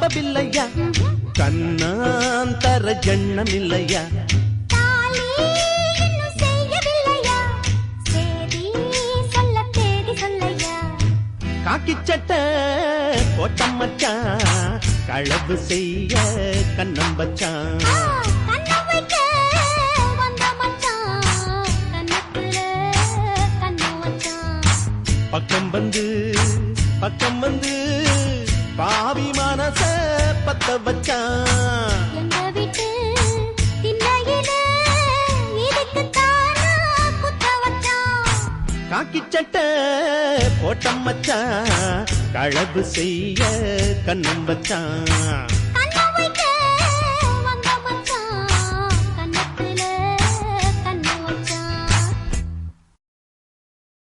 நம்பவில்லையா கண்ணாந்தர எண்ணம் இல்லையா காக்கி சட்டை போட்ட மச்சான் களவு செய்ய கண்ணம் வச்சான் பக்கம் வந்து பாவி மனச பத்த வச்சான் காக்கி சட்டை போட்ட மச்சான் களவு செய்ய கண்ணம் வச்சான்